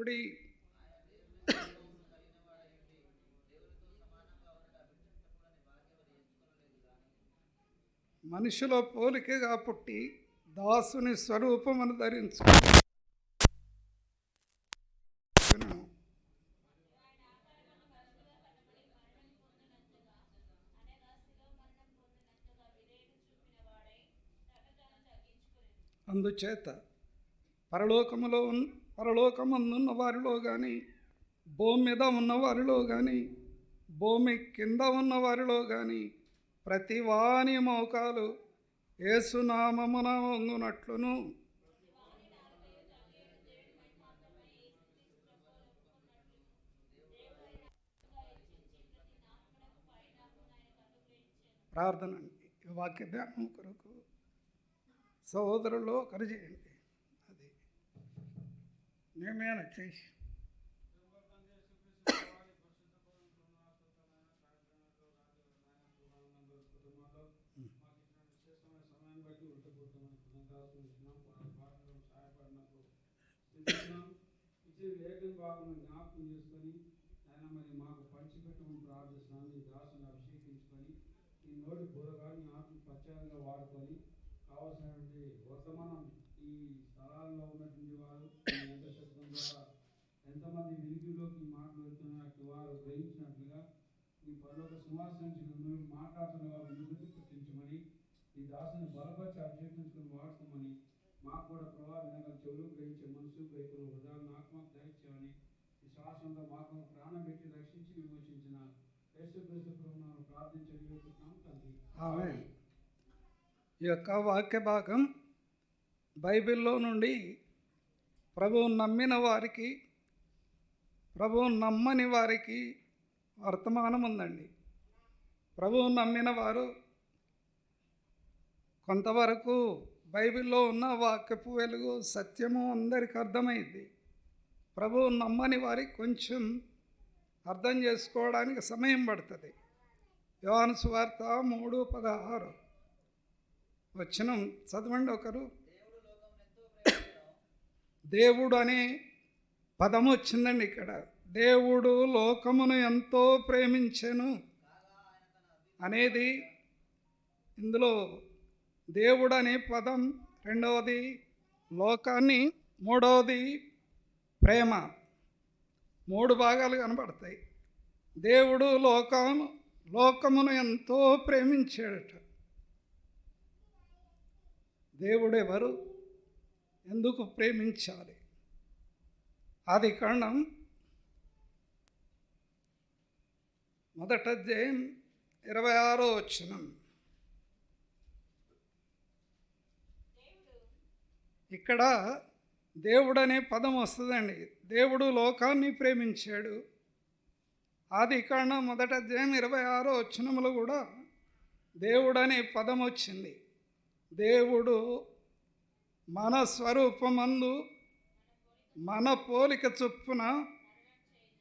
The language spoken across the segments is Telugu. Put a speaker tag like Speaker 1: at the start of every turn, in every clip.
Speaker 1: బ్రతుకుడి. మనుషుల పోలికగా పుట్టి దాసుని స్వరూపమును ధరించుకుని అందుచేత పరలోకమందున్న వారిలో కానీ, భూమి మీద ఉన్నవారిలో కానీ, భూమి కింద ఉన్నవారిలో కానీ ప్రతి వాని మోకాలు యేసునామమున వంగునట్లును, ప్రార్థన. ఈ వాక్య ధ్యానం కొరకు సహోదరులు ఒకరు చేయండి. అది నేమేనా చేసి
Speaker 2: జ్ఞాపకం చేసుకొని ఆయన మరి మాకు పంచిపెట్టమని ప్రార్థిస్తున్నాను. ఈ దాసుని అభిషేకించుకొని ఈ నోటి బురగాన్ని ఆత్మ ప్రచారంగా వాడుకొని కావాల్సినటువంటి వర్తమానం ఈ స్థలాల్లో ఉన్నటువంటి వారు ఎంత శబ్దం ద్వారా ఎంతమంది వెలుగులోకి మాటలు వెళ్తున్నట్టు వారు గ్రహించినట్లుగా ఈ పరలోక సింహాసనం మాట్లాడుతున్న వారు నివృత్తి పుట్టించమని, ఈ దాసుని బలపరిచి అభిషేకించుకొని వాడుకోమని, మాకు కూడా ప్రభావితంగా చెవులు గ్రహించే మనసు గ్రహికులు హృదయాలను ఆత్మకు దయచేయమని, ఈ శ్వాసంలో మాకు ప్రాణం పెట్టి రక్షించి విమోచించిన యేసుక్రీస్తు ప్రభువును ప్రార్థించి వేడుకుంటున్నాం తండ్రి.
Speaker 1: ఆమేన్. ఈ యొక్క వాక్య భాగం బైబిల్లో నుండి ప్రభువు నమ్మిన వారికి, ప్రభువు నమ్మని వారికి వర్తమానం ఉందండి. ప్రభువు నమ్మిన వారు కొంతవరకు బైబిల్లో ఉన్న వాక్యపు వెలుగు సత్యము అందరికి అర్థమైంది. ప్రభువు నమ్మని వారికి కొంచెం అర్థం చేసుకోవడానికి సమయం పడుతుంది. యోహాను సువార్త 3:16 వచనం చదవండి ఒకరు. దేవుడు అనే పదం వచ్చిందండి ఇక్కడ. దేవుడు లోకమును ఎంతో ప్రేమించెను అనేది ఇందులో దేవుడు అనే పదం, రెండవది లోకాన్ని, మూడవది ప్రేమ, 3 భాగాలు కనబడతాయి. దేవుడు లోకమును ఎంతో ప్రేమించాడట. దేవుడు ఎవరు, ఎందుకు ప్రేమించాలి? ఆదికాండం 1వ అధ్యాయం 26వ వచనం. ఇక్కడ దేవుడు అనే పదం వస్తుందండి. దేవుడు లోకాన్ని ప్రేమించాడు. ఆదికాండం 1వ అధ్యాయం 26వ వచనంలో కూడా దేవుడు అనే పదం వచ్చింది. దేవుడు మన స్వరూపమందు మన పోలిక చొప్పున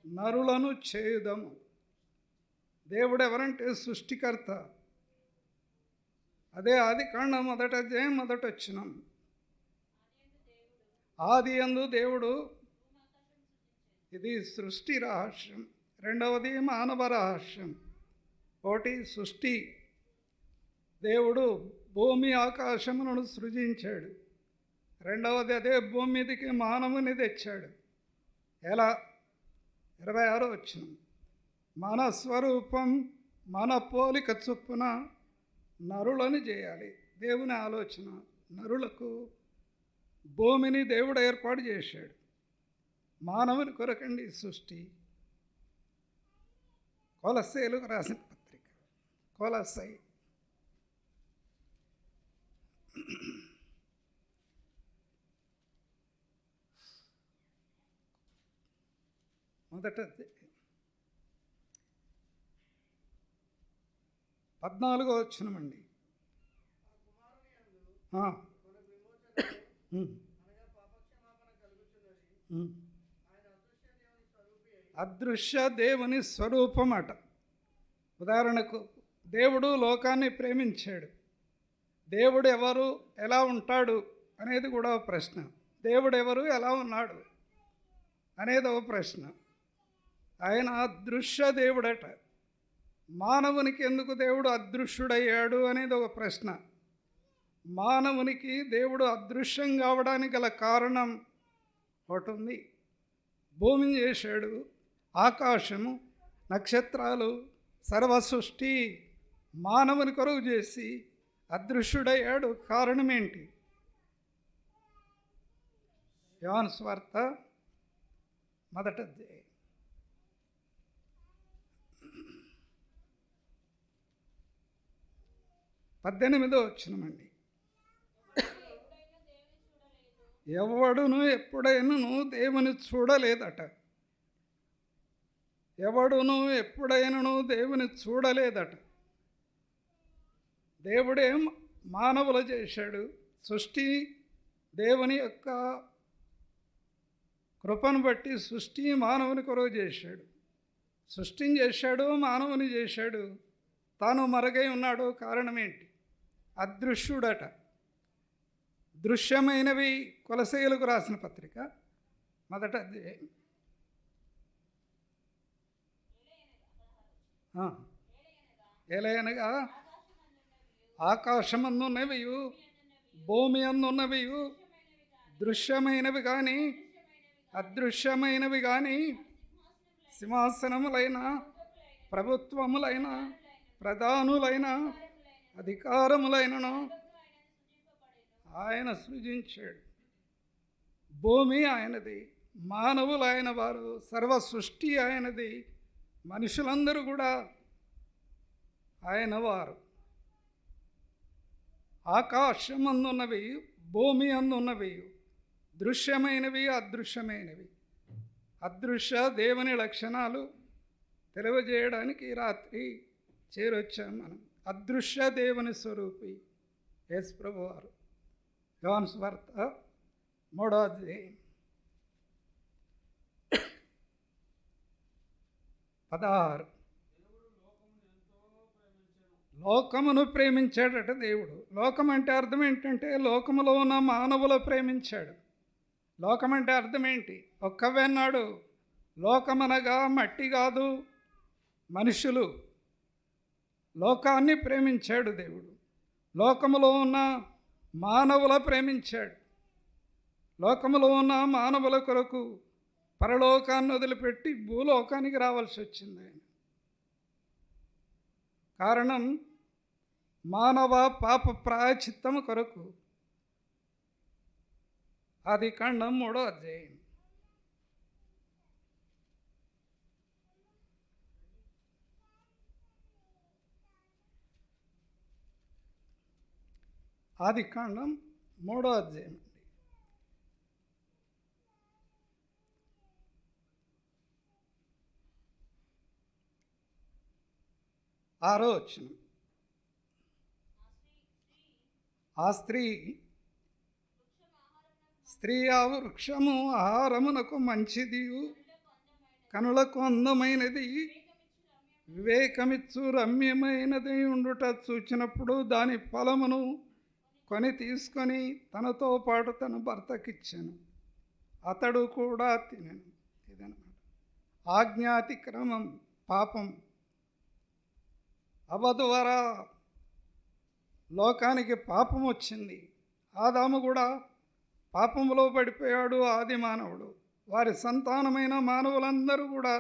Speaker 1: నరులను చేయుదము. దేవుడు ఎవరంటే సృష్టికర్త. అదే ఆదికాండం 1వ అధ్యాయం 1వ వచనం. ఆదియందు దేవుడు, ఇది సృష్టి రహస్యం. రెండవది మానవ రహస్యం. ఒకటి సృష్టి, దేవుడు భూమి ఆకాశములను సృజించాడు. రెండవది అదే భూమి మీదకి మానవుని తెచ్చాడు. ఎలా? 26వ వచనం. మన స్వరూపం మన పోలిక చొప్పున నరులను చేయాలి. దేవుని ఆలోచన. నరులకు భూమిని దేవుడు ఏర్పాటు చేశాడు. మానవుని కొరకండి సృష్టి. కొలస్సీలకు రాసిన పత్రిక, కొలస్సై 14వ వచనమండి. అదృశ్య దేవుని స్వరూపమట. ఉదాహరణకు దేవుడు లోకాన్ని ప్రేమించాడు. దేవుడు ఎవరు, ఎలా ఉంటాడు అనేది కూడా ప్రశ్న. దేవుడు ఎవరు, ఎలా ఉన్నాడు? అనేది ఒక ప్రశ్న. ఆయన అదృశ్య దేవుడట. మానవునికి ఎందుకు దేవుడు అదృశ్యుడయ్యాడు అనేది ఒక ప్రశ్న. మానవునికి దేవుడు అదృశ్యం కావడానికి గల కారణం ఒకటి ఉంది. భూమిని చేశాడు, ఆకాశము, నక్షత్రాలు, సర్వ సృష్టి మానవుని కొరకు చేసి అదృశ్యుడయ్యాడు. కారణం ఏంటి? యోహాను సువార్త 1వ అధ్యాయం 18వ వచనమండి. ఎవడును ఎప్పుడైనాను దేవుని చూడలేదట. ఎవడును ఎప్పుడైనాను దేవుని చూడలేదట. దేవుడే మానవులు చేశాడు. సృష్టి దేవుని యొక్క కృపను బట్టి సృష్టి మానవుని కొరకు చేశాడు. సృష్టిని చేశాడు, మానవుని చేశాడు. తాను మరుగై ఉన్నాడు. కారణం ఏంటి? అదృశ్యుడట. దృశ్యమైనవి కొలసీలకు రాసిన పత్రిక 1వ అధ్యాయం. ఏలయనగా ఆకాశమందున్నవి, భూమి అందున్నవి, దృశ్యమైనవి కానీ అదృశ్యమైనవి కానీ, సింహాసనములైన, ప్రభుత్వములైన, ప్రధానులైన, అధికారములైనను ఆయన సృజించాడు. భూమి ఆయనది, మానవులు ఆయన వారు, సర్వ సృష్టి ఆయనది, మనుషులందరూ కూడా ఆయన వారు. ఆకాశం అందున్నవి, భూమి అందున్నవి, దృశ్యమైనవి, అదృశ్యమైనవి. అదృశ్య దేవుని లక్షణాలు తెలియజేయడానికి రాత్రి చేరొచ్చాం మనం. అదృశ్య దేవుని స్వరూపి యేసు ప్రభువారు. యోహాను సువార్త 3వ అధ్యాయం 16. లోకమును ప్రేమించాడట దేవుడు. లోకం అంటే అర్థం ఏంటంటే లోకములో ఉన్న మానవులు ప్రేమించాడు. లోకం అంటే అర్థం ఏంటి? ఒక్కవెన్నాడు. లోకమనగా మట్టి కాదు, మనుషులు. లోకాన్ని ప్రేమించాడు దేవుడు. లోకములో ఉన్న మానవుల ప్రేమించాడు. లోకములో ఉన్న మానవుల కొరకు పరలోకాన్ని వదిలిపెట్టి భూలోకానికి రావాల్సి వచ్చింది ఆయన. కారణం మానవ పాప ప్రాయచిత్తము కొరకు. ఆదికాండం 3వ అధ్యాయం 3వ అధ్యాయం 6వ వచనం. ఆ స్త్రీ ఆ వృక్షము ఆహారమునకు మంచిదియు, కనులకు అందమైనది, వివేకమిచ్చు రమ్యమైనది ఉండుట చూచినప్పుడు దాని ఫలమును కొని తీసుకొని తనతో పాటు తన భర్తకిచ్చాను. అతడు కూడా తినను. ఇదన్నమాట ఆజ్ఞాతిక్రమం, పాపం. అవ్వ ద్వారా లోకానికి పాపం వచ్చింది. ఆదాము కూడా పాపములో పడిపోయాడు. ఆది మానవుడు, వారి సంతానమైన మానవులందరూ కూడా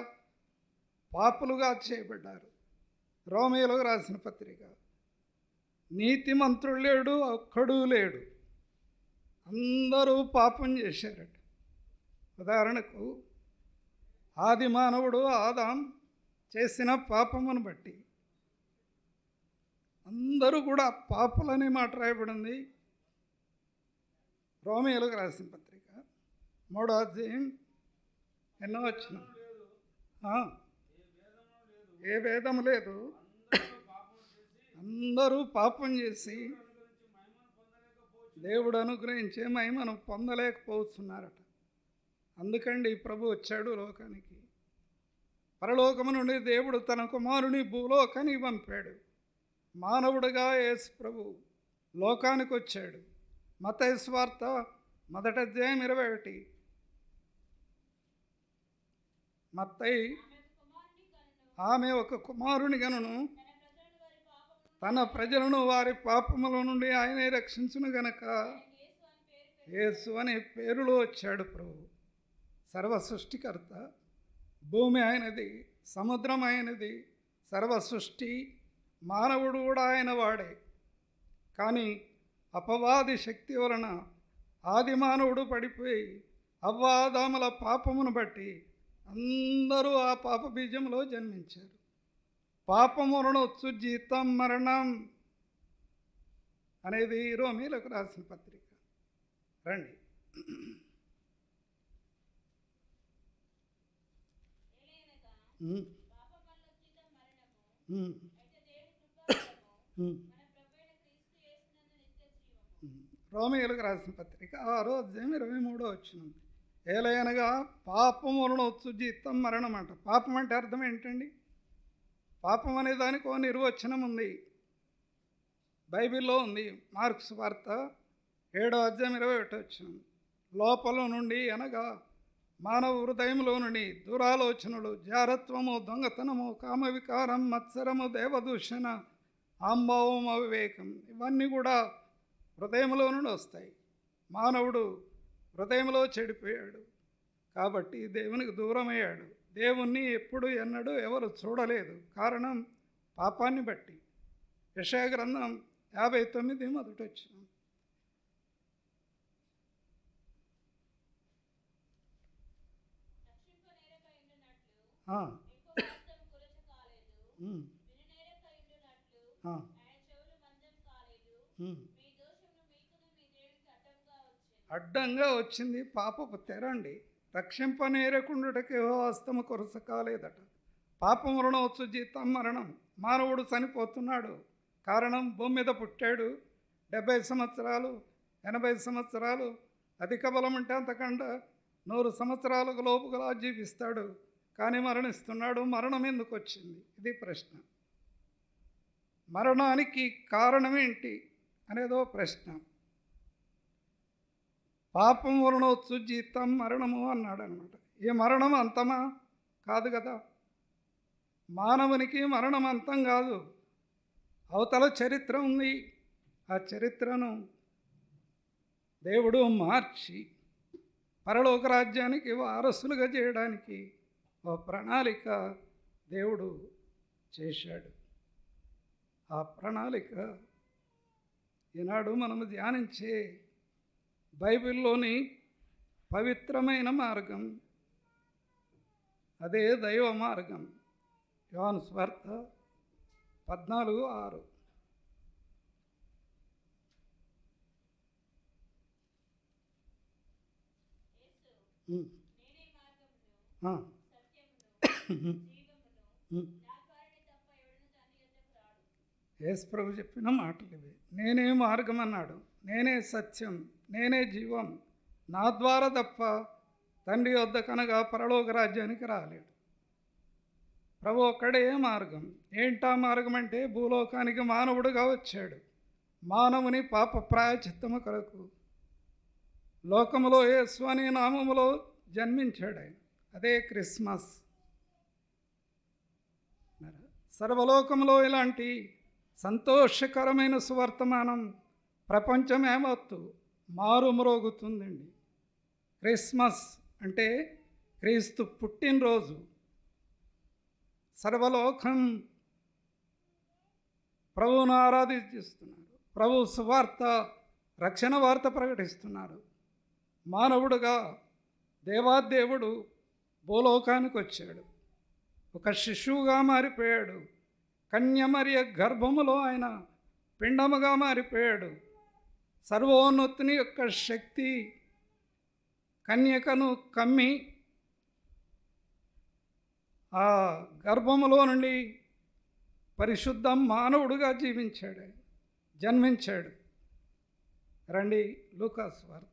Speaker 1: పాపులుగా చేయబడ్డారు. రోమీయులకు రాసిన పత్రిక. నీతిమంతుడు లేడు, ఒక్కడూ లేడు. అందరూ పాపం చేశారట. ఉదాహరణకు ఆది మానవుడు ఆదాం చేసిన పాపమును బట్టి అందరూ కూడా పాపులని మాట రాయబడింది రోమీయులకు రాసిన పత్రిక 3వ అధ్యాయం 8వ వచనం. ఏ భేదం లేదు, అందరూ పాపం చేసి దేవుడు అనుగ్రహించే మహిమను పొందలేకపోతున్నారట. అందుకండి ప్రభు వచ్చాడు లోకానికి. పరలోకము నుండి దేవుడు తన కుమారుని భూలోకానికి పంపాడు. మానవుడిగా యేసు ప్రభు లోకానికి వచ్చాడు. మత్తయి సువార్త 1వ అధ్యాయం 21. మత్తయి ఆమె ఒక కుమారుని గనును తన ప్రజలను వారి పాపముల నుండి ఆయనే రక్షించును గనక యేసు అనే పేరులో వచ్చాడు ప్రభు. సర్వ సృష్టికర్త, భూమి ఆయనది, సముద్రం ఆయనది, సర్వ సృష్టి, మానవుడు కూడా ఆయన వాడే. కానీ అపవాది శక్తి వలన ఆది మానవుడు పడిపోయి అవ్వాదాముల పాపమును బట్టి అందరూ ఆ పాప బీజంలో జన్మించారు. పాపములను వచ్చు జీతం మరణం అనేది రోమీలకు రాసిన పత్రిక. రండి. రోమీయులకు రాసిన పత్రిక 6వ అధ్యాయం 23వ వచనం. ఏలయనగా పాపములను వచ్చు జీతం మరణం అంట. పాపం అంటే అర్థం ఏంటండి? పాపం అనే దానికి ఓ నిర్వచనం ఉంది, బైబిల్లో ఉంది. మార్క్స్ వార్త 7వ అధ్యాయం 21వ వచనం. లోపల నుండి అనగా మానవ హృదయంలో నుండి దురాలోచనలు, జారత్వము, దొంగతనము, కామవికారం, మత్సరము, దేవదూషణ, ఆంభావం, అవివేకం, ఇవన్నీ కూడా హృదయంలో నుండి వస్తాయి. మానవుడు హృదయంలో చెడిపోయాడు కాబట్టి దేవునికి దూరమయ్యాడు. దేవుణ్ణి ఎప్పుడు ఎన్నడూ ఎవరు చూడలేదు. కారణం పాపాన్ని బట్టి. యెషయా గ్రంథం 59 మొదటి వచనం. అడ్డంగా వచ్చింది పాపపు తెరండి. రక్షింపనేరకుండుటకి హస్తము కొరస కాలేదట. పాపం రుణం వచ్చు జీతం మరణం. మానవుడు చనిపోతున్నాడు. కారణం భూమి మీద పుట్టాడు, 70 సంవత్సరాలు 80 సంవత్సరాలు, అధిక బలం ఉంటే అంతకంటే 100 సంవత్సరాలకు లోపుగా జీవిస్తాడు. కానీ మరణిస్తున్నాడు. మరణం ఎందుకు వచ్చింది? ఇది ప్రశ్న. మరణానికి కారణం ఏంటి అనేదో ప్రశ్న. పాపం వలనొచ్చు జీతం మరణము అన్నాడు అనమాట. ఈ మరణం అంతమా? కాదు కదా. మానవునికి మరణం అంతం కాదు. అవతల చరిత్ర ఉంది. ఆ చరిత్రను దేవుడు మార్చి పరలోక రాజ్యానికి వారసులుగా చేయడానికి ఒక ప్రణాళిక దేవుడు చేశాడు. ఆ ప్రణాళిక ఈనాడు మనము ధ్యానించే బైబిల్లోని పవిత్రమైన మార్గం, అదే దైవ మార్గం. యోహాను సువార్త 14:6. యేసు ప్రభు చెప్పిన మాటలు ఇవి. నేనే మార్గం అన్నాడు, నేనే సత్యం, నేనే జీవం, నా ద్వారా తప్ప తండ్రి వద్ద కనగా పరలోక రాజ్యానికి రాలేడు. ప్రభు ఒక్కడే మార్గం. ఏంటా మార్గం అంటే భూలోకానికి మానవుడుగా వచ్చాడు. మానవుని పాప ప్రాయచిత్తము కొరకు లోకములో యేసు అనే నామములో జన్మించాడు ఆయన. అదే క్రిస్మస్. సర్వలోకంలో ఇలాంటి సంతోషకరమైన సువర్తమానం ప్రపంచం ఏమవుతూ మారుమ్రోగుతుందండి. క్రిస్మస్ అంటే క్రీస్తు పుట్టినరోజు. సర్వలోకం ప్రభువును ఆరాధిస్తున్నారు. ప్రభు సువార్త, రక్షణ వార్త ప్రకటిస్తున్నారు. మానవుడుగా దేవాదేవుడు భూలోకానికి వచ్చాడు. ఒక శిశువుగా మారిపోయాడు. కన్యమరియ గర్భములో ఆయన పిండముగా మారిపోయాడు. సర్వోన్నతుని యొక్క శక్తి కన్యకను కమ్మి ఆ గర్భములో నుండి పరిశుద్ధ మానవుడుగా జీవించాడు, జన్మించాడు. రండి లూకా సువార్త.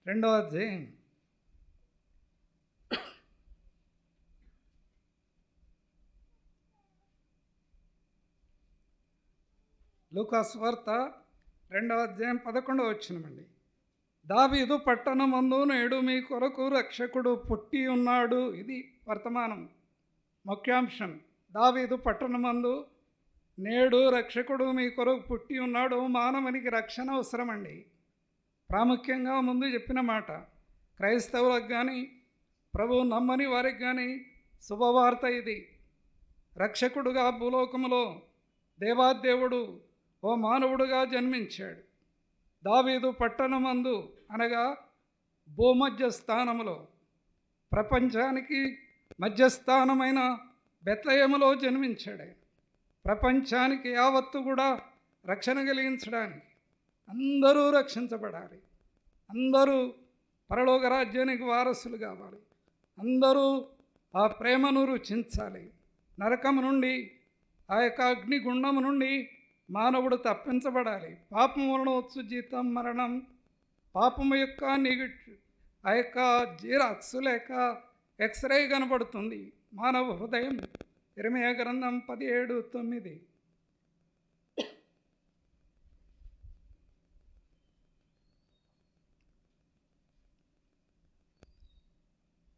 Speaker 1: రెండవ అధ్యాయం 38 లూకాసు వార్త 2వ అధ్యాయం 11వ వచనమండి. దావీదు పట్టణమందు నేడు మీ కొరకు రక్షకుడు పుట్టి ఉన్నాడు. ఇది వర్తమానం ముఖ్యాంశం. దావీదు పట్టణమందు నేడు రక్షకుడు మీ కొరకు పుట్టి ఉన్నాడు. మానవునికి రక్షణ అవసరమండి. ప్రాముఖ్యంగా ముందు చెప్పిన మాట క్రైస్తవులకు కానీ ప్రభువు నమ్మని వారికి కానీ శుభవార్త ఇది. రక్షకుడుగా భూలోకములో దేవాదేవుడు ఓ మానవుడుగా జన్మించాడు. దావీదు పట్టణమందు అనగా భూమధ్య స్థానములో, ప్రపంచానికి మధ్యస్థానమైన బెత్లెహేములో జన్మించాడు. ప్రపంచానికి యావత్తు కూడా రక్షణ కలిగించడానికి, అందరూ రక్షించబడాలి, అందరూ పరలోక రాజ్యానికి వారసులు కావాలి, అందరూ ఆ ప్రేమను రుచించాలి. నరకము నుండి, ఆ యొక్క అగ్నిగుండము నుండి మానవుడు తప్పించబడాలి. పాపము వలన వచ్చు జీతం మరణం. పాపము యొక్క ఆ యొక్క జీరాక్సు లేక ఎక్స్రే కనబడుతుంది మానవ హృదయం. ఇర్మీయా గ్రంథం 17:9.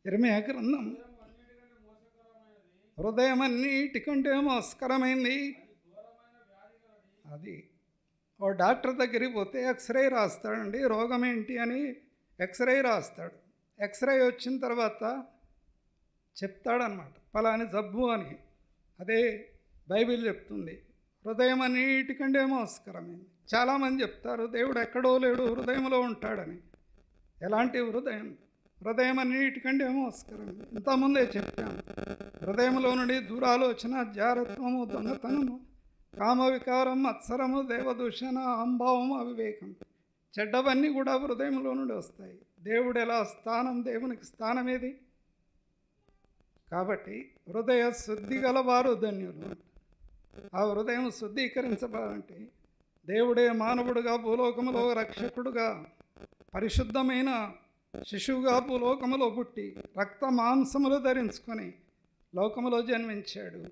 Speaker 1: ఇర్మీయా గ్రంథం హృదయం అన్నిటికంటే మోసకరమైంది. అది ఓ డాక్టర్ దగ్గరికి పోతే ఎక్స్రే రాస్తాడండి. రోగం ఏంటి అని ఎక్స్రే రాస్తాడు. ఎక్స్రే వచ్చిన తర్వాత చెప్తాడనమాట పలాని జబ్బు అని. అదే బైబిల్ చెప్తుంది. హృదయం అన్నిటికంటే మోసకరమైంది. చాలామంది చెప్తారు దేవుడు ఎక్కడో లేడు, హృదయంలో ఉంటాడని. ఎలాంటి హృదయం? హృదయం అన్నిటికంటే మోసకరమైంది. ఇంతకుముందే చెప్పాము. హృదయంలో నుండి దురాలోచన, జారత్వము, దొంగతనము, కామవికారం, మత్సరము, దేవదూషణ, అంభావము, అవివేకం, చెడ్డవన్నీ కూడా హృదయంలో నుండి వస్తాయి. దేవుడు ఎలా స్థానం? దేవునికి స్థానం ఏది? కాబట్టి హృదయ శుద్ధి గలవారు ధన్యులు. ఆ హృదయం శుద్ధీకరించబడాలంటే దేవుడే మానవుడుగా భూలోకములో రక్షకుడుగా పరిశుద్ధమైన శిశువుగా భూలోకములో పుట్టి రక్త మాంసములు ధరించుకొని లోకములో జన్మించాడు.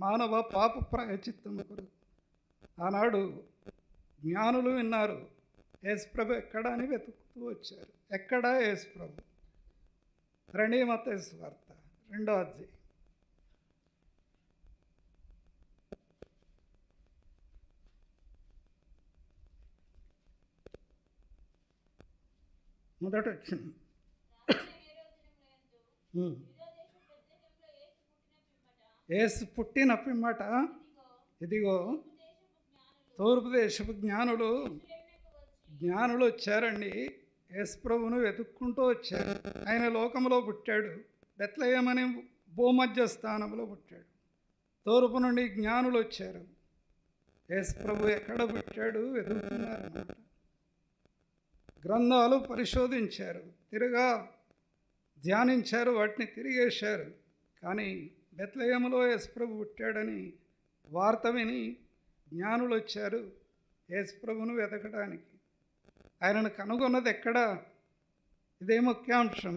Speaker 1: మానవ పాప ప్రాయశ్చిత్తము కొరకు. ఆనాడు జ్ఞానులు విన్నారు, యేసుప్రభు ఎక్కడ అని వెతుకుతూ వచ్చారు. ఎక్కడ యేసుప్రభు? రండి మత్తయి సువార్త 2వ అధ్యాయం. మొదట వచ్చింది. యేసు పుట్టిన పిమ్మట ఇదిగో తూర్పు దేశపు జ్ఞానులు వచ్చారండి. యేసుప్రభువును వెతుక్కుంటూ వచ్చారు. ఆయన లోకంలో పుట్టాడు. బెత్లెహేము అనే భూమధ్య స్థానంలో పుట్టాడు. తూర్పు నుండి జ్ఞానులు వచ్చారు. యేసుప్రభు ఎక్కడ పుట్టాడు వెతుకుతున్నారన్నమాట. గ్రంథాలు పరిశోధించారు, తిరగా ధ్యానించారు, వాటిని తిరిగేశారు. కానీ బెత్లెహేములో యేసుప్రభు పుట్టాడని వార్త విని జ్ఞానులు వచ్చారు యేసుప్రభును వెతకడానికి. ఆయనను కనుగొన్నది ఎక్కడ? ఇదే ముఖ్యాంశం.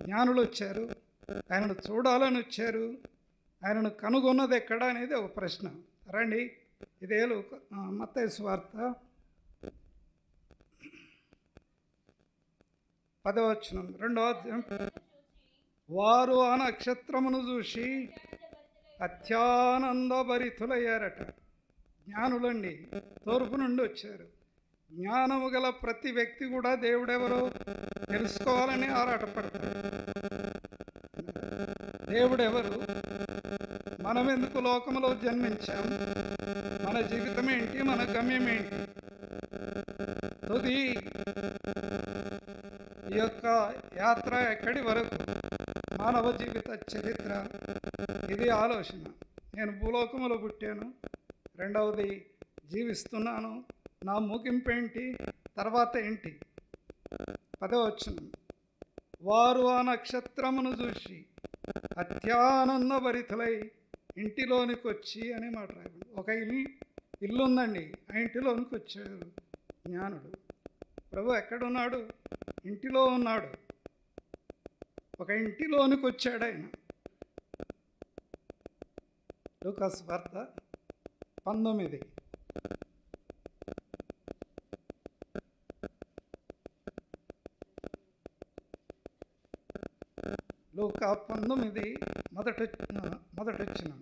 Speaker 1: జ్ఞానులు వచ్చారు, ఆయనను చూడాలని వచ్చారు. ఆయనను కనుగొన్నది ఎక్కడ అనేది ఒక ప్రశ్న. రండి, ఇదే మత్తయి సువార్త 10వ వచనం 2వ అధ్యాయం. వారు ఆ నక్షత్రమును చూసి అత్యానందభరితులయ్యారట. జ్ఞానులండి, తూర్పు నుండి వచ్చారు. జ్ఞానము గల ప్రతి వ్యక్తి కూడా దేవుడెవరో తెలుసుకోవాలని ఆరాటపడతారు. దేవుడెవరు? మనం ఎందుకు లోకంలో జన్మించాం? మన జీవితం ఏంటి? మన గమ్యం ఏంటి? తుది ఈ యొక్క యాత్ర ఎక్కడి వరకు? మానవ జీవిత చరిత్ర ఇది ఆలోచన. నేను భూలోకంలో పుట్టాను, రెండవది జీవిస్తున్నాను, నా ముగింపు ఏంటి, తర్వాత ఏంటి? 10వ వచనం. వారు ఆ నక్షత్రమును చూసి అత్యానందభరితులై ఇంటిలోనికి వచ్చి అనే మాట రాయండి. ఒక ఇల్లు ఉందండి, ఆ ఇంటిలోనికి వచ్చారు జ్ఞానుడు. ప్రభు ఎక్కడున్నాడు? ఇంటిలో ఉన్నాడు. ఒక ఇంటిలోనికి వచ్చాడు ఆయన. లూకాసు వార్త 19. లూకా 19 మొదటొచ్చిన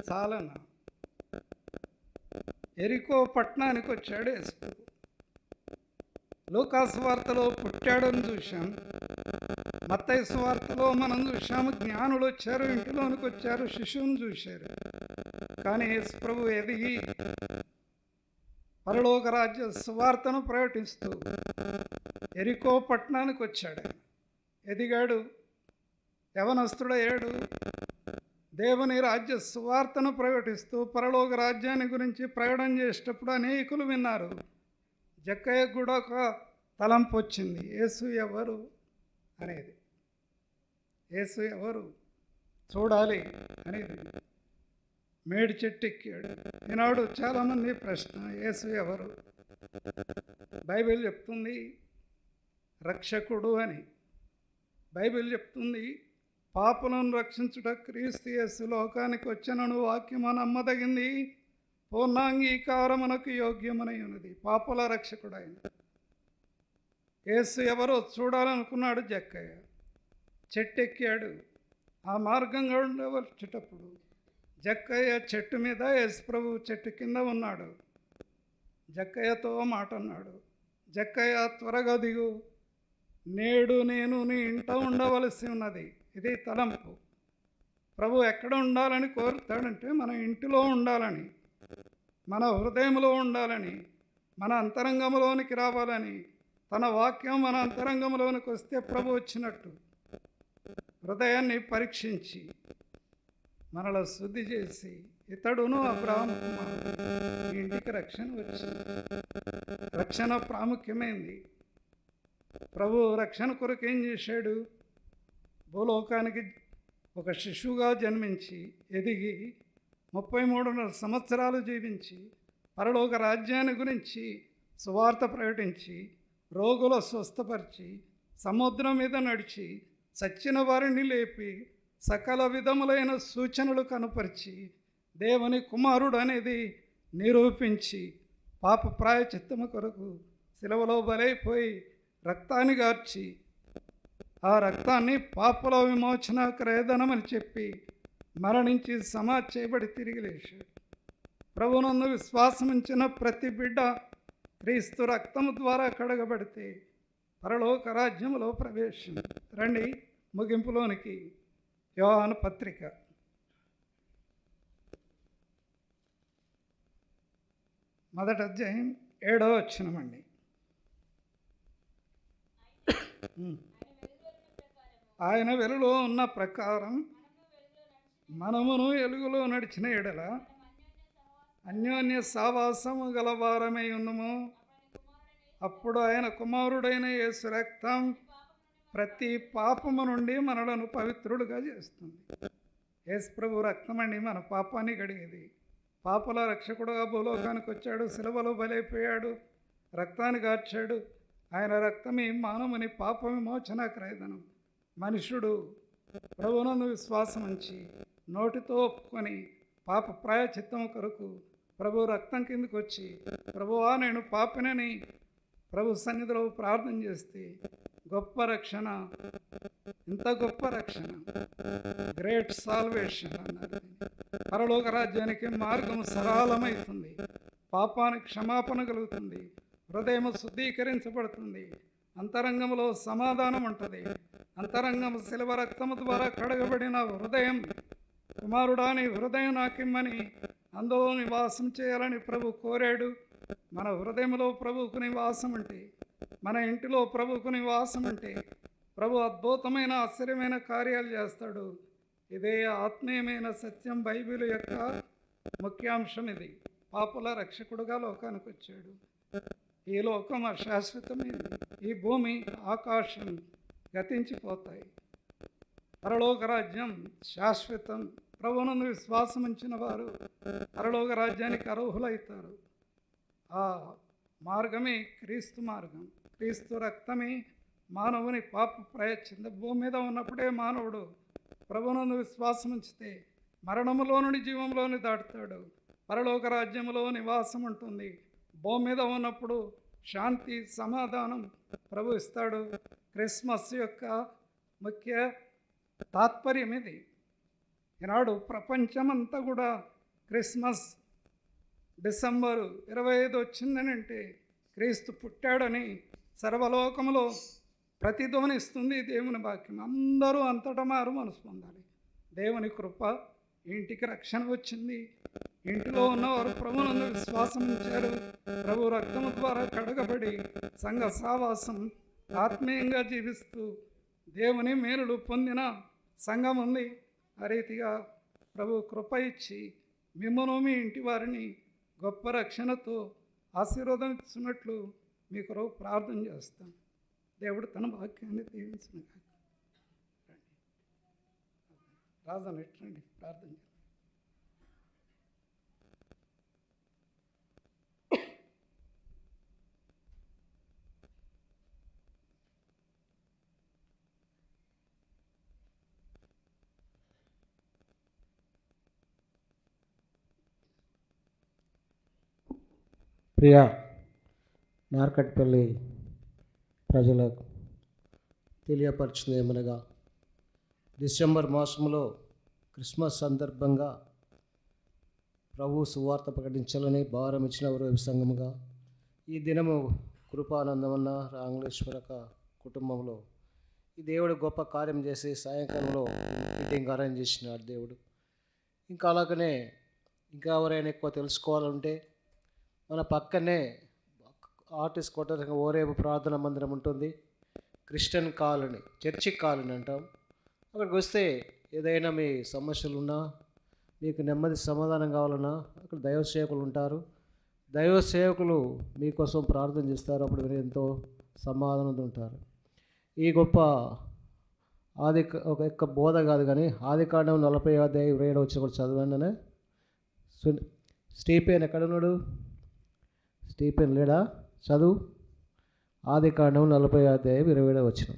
Speaker 1: చాలన్నా. ఎరికో పట్టణానికి వచ్చాడు యేసు. లూకా సువార్తలో పుట్టాడని చూశాం, మత్తయి సువార్తలో మనం చూశాము జ్ఞానులు వచ్చారు, ఇంటిలోనికి వచ్చారు, శిశువుని చూశారు. కానీ యేసు ప్రభు ఎదిగి పరలోక రాజ్య సువార్తను ప్రకటిస్తూ ఎరికో పట్టణానికి వచ్చాడు. ఎదిగాడు, యవనస్తుడయ్యాడు, దేవుని రాజ్య సువార్తను ప్రకటిస్తూ పరలోక రాజ్యాన్ని గురించి ప్రకటన చేసేటప్పుడు అనేకులు విన్నారు. జక్కయ్యకు కూడా ఒక తలంపు వచ్చింది, యేసు ఎవరు అనేది, యేసు ఎవరు చూడాలి అనేది. మేడి చెట్టు ఎక్కాడు. ఈనాడు చాలామంది ప్రశ్న, యేసు ఎవరు? బైబిల్ చెప్తుంది రక్షకుడు అని. బైబిల్ చెప్తుంది పాపులను రక్షించుట క్రీస్తు యేసు లోకానికి వచ్చినను వాక్యము నమ్మదగింది, పూర్ణాంగీకారమునకు యోగ్యమనై ఉన్నది. పాపుల రక్షకుడు ఆయన. యేసు ఎవరో చూడాలనుకున్నాడు జక్కయ్య. చెట్టు ఎక్కాడు. ఆ మార్గంగా వచ్చేటప్పుడు జక్కయ్య చెట్టు మీద, యేసు ప్రభు చెట్టు కింద ఉన్నాడు. జక్కయ్యతో మాట అన్నాడు, జక్కయ్య త్వరగా దిగు, నేడు నేను నీ ఇంట ఉండవలసి ఉన్నది. ఇది తలంపు. ప్రభు ఎక్కడ ఉండాలని కోరుతాడంటే మన ఇంటిలో ఉండాలని, మన హృదయంలో ఉండాలని, మన అంతరంగంలోనికి రావాలని. తన వాక్యం మన అంతరంగంలోనికి వస్తే ప్రభు వచ్చినట్టు. హృదయాన్ని పరీక్షించి మనలో శుద్ధి చేసి, ఇతడును అబ్రాహాము కుమారుడు, ఈ ఇంటికి రక్షణ వచ్చింది. రక్షణ ప్రాముఖ్యమైంది. ప్రభు రక్షణ కొరకు ఏం చేశాడు? భూలోకానికి ఒక శిశువుగా జన్మించి ఎదిగి 33 సంవత్సరాలు జీవించి పరలోక రాజ్యాన్ని గురించి సువార్త ప్రకటించి, రోగుల స్వస్థపరిచి, సముద్రం మీద నడిచి, చచ్చిన వారిని లేపి, సకల విధములైన సూచనలు కనపరిచి, దేవుని కుమారుడు అనేది నిరూపించి, పాప ప్రాయచిత్తము కొరకు శిలువలో బలైపోయి రక్తాన్ని గార్చి, ఆ రక్తాన్ని పాపల విమోచన క్రయధనమని చెప్పి మరణించి సమాధి చేయబడి తిరిగి లేచాడు. ప్రభునందు విశ్వాసముంచిన ప్రతి బిడ్డ క్రీస్తు రక్తము ద్వారా కడగబడితే పరలోక రాజ్యములో ప్రవేశం. రండి ముగింపులోనికి. యోహాను పత్రిక 1వ అధ్యాయం 7వ వచనమండి. ఆయన వెలుగులో ఉన్న ప్రకారం మనమును వెలుగులో నడిచిన ఎడల అన్యోన్య సావాసము గలవారమై ఉన్నము. అప్పుడు ఆయన కుమారుడైన యేసు రక్తం ప్రతి పాపము నుండి మనలను పవిత్రులుగా చేస్తుంది. యేసు ప్రభు రక్తం అండి మన పాపాన్ని కడిగేది. పాపల రక్షకుడుగా భూలోకానికి వచ్చాడు, శిలువలో బలైపోయాడు, రక్తాన్ని గార్చాడు. ఆయన రక్తమే మానవుని పాప విమోచన క్రయధనం. మనుషుడు ప్రభువునందు విశ్వాసం ఉంచి నోటితో ఒప్పుకొని పాప ప్రాయచిత్తం కొరకు ప్రభు రక్తం కిందకు వచ్చి, ప్రభువా నేను పాపినని ప్రభు సన్నిధిలో ప్రార్థన చేస్తే గొప్ప రక్షణ. ఇంత గొప్ప రక్షణ, గ్రేట్ సాల్వేషన్ అన్నారు. పరలోక రాజ్యానికి మార్గం సరళమవుతుంది, పాపానికి క్షమాపణ కలుగుతుంది, హృదయం శుద్ధీకరించబడుతుంది, అంతరంగంలో సమాధానం ఉంటుంది. అంతరంగం శిలువ రక్తము ద్వారా కడగబడిన హృదయం, కుమారుడాని హృదయం నాకిమ్మని అందులో నివాసం చేయాలని ప్రభు కోరాడు. మన హృదయంలో ప్రభువుకు నివాసం అంటే, మన ఇంటిలో ప్రభువుకు నివాసం అంటే ప్రభు అద్భుతమైన ఆశ్చర్యమైన కార్యాలు చేస్తాడు. ఇదే ఆత్మీయమైన సత్యం. బైబిల్ యొక్క ముఖ్యాంశం ఇది. పాపుల రక్షకుడుగా లోకానికి వచ్చాడు. ఈ లోకం అశాశ్వతమైంది. ఈ భూమి ఆకాశం గతించిపోతాయి. పరలోక రాజ్యం శాశ్వతం. ప్రభువునందు విశ్వాసం ఉంచిన వారు పరలోక రాజ్యానికి అర్హులవుతారు. ఆ మార్గమే క్రీస్తు మార్గం. క్రీస్తు రక్తమే మానవుని పాప ప్రయత్నింది. భూమి మీద ఉన్నప్పుడే మానవుడు ప్రభునందు విశ్వాసం ఉంచితే మరణములో నుండి జీవంలోని దాటుతాడు. పరలోక రాజ్యములో నివాసం ఉంటుంది. భూమి మీద ఉన్నప్పుడు శాంతి సమాధానం ప్రభు ఇస్తాడు. క్రిస్మస్ యొక్క ముఖ్య తాత్పర్యం ఇది. ఈనాడు ప్రపంచమంతా కూడా క్రిస్మస్ డిసెంబరు 25 వచ్చిందని అంటే క్రీస్తు పుట్టాడని సర్వలోకములో ప్రతిధ్వనిస్తుంది దేవుని వాక్యం. అందరూ అంతటా మారు మనసు పొందాలి. దేవుని కృప, ఇంటికి రక్షణ వచ్చింది. ఇంటిలో ఉన్నవారు ప్రభునందు విశ్వాసం ఉంచారు. ప్రభు రక్తము ద్వారా కడగబడి సంఘ సావాసం ఆత్మీయంగా జీవిస్తూ దేవుని మేలులు పొందిన సంఘం ఉంది. ఆ రీతిగా ప్రభు కృప ఇచ్చి మిమ్మను మీ ఇంటి వారిని గొప్ప రక్షణతో ఆశీర్వాదం ఇచ్చినట్లు మీ కొరకు ప్రార్థన చేస్తాం. దేవుడు తన వాక్యాన్ని దీవించిన రాజన్ ఎట్లండి ప్రార్థన చేస్తాం.
Speaker 3: ప్రియా నార్కట్పల్లి ప్రజలకు తెలియపరిచింది ఏమనగా, డిసెంబర్ మాసంలో క్రిస్మస్ సందర్భంగా ప్రభు సువార్త ప్రకటించాలని భారం ఇచ్చిన వారు సంఘముగా ఈ దినము కృపానందమన్న రాంగ్లేశ్వరక కుటుంబంలో ఈ దేవుడు గొప్ప కార్యం చేసి సాయంకాలంలో మీటింగ్ అరేంజ్ చేసినాడు దేవుడు. ఇంకా అలాగనే ఇంకా ఎవరైనా ఎక్కువ తెలుసుకోవాలంటే మన పక్కనే ఆర్టిస్ట్ క్వార్టర్ ఓరేపు ప్రార్థన మందిరం ఉంటుంది. క్రిస్టియన్ కాలనీ, చర్చి కాలనీ అంటాం. అక్కడికి వస్తే ఏదైనా మీ సమస్యలు ఉన్నా, మీకు నెమ్మది సమాధానం కావాలన్నా అక్కడ దైవ సేవకులు ఉంటారు. దైవ సేవకులు మీకోసం ప్రార్థన చేస్తారు. అప్పుడు మీరు ఎంతో సమాధానంతో ఉంటారు. ఈ గొప్ప ఒక యొక్క బోధ కాదు కానీ ఆదికాండం 40:27 వచ్చి కూడా చదవండి. స్టీఫెన్ ఎక్కడున్నాడు? స్టీఫెన్ లేడా? చదువు. ఆదికాండం 40:27 వచ్చిన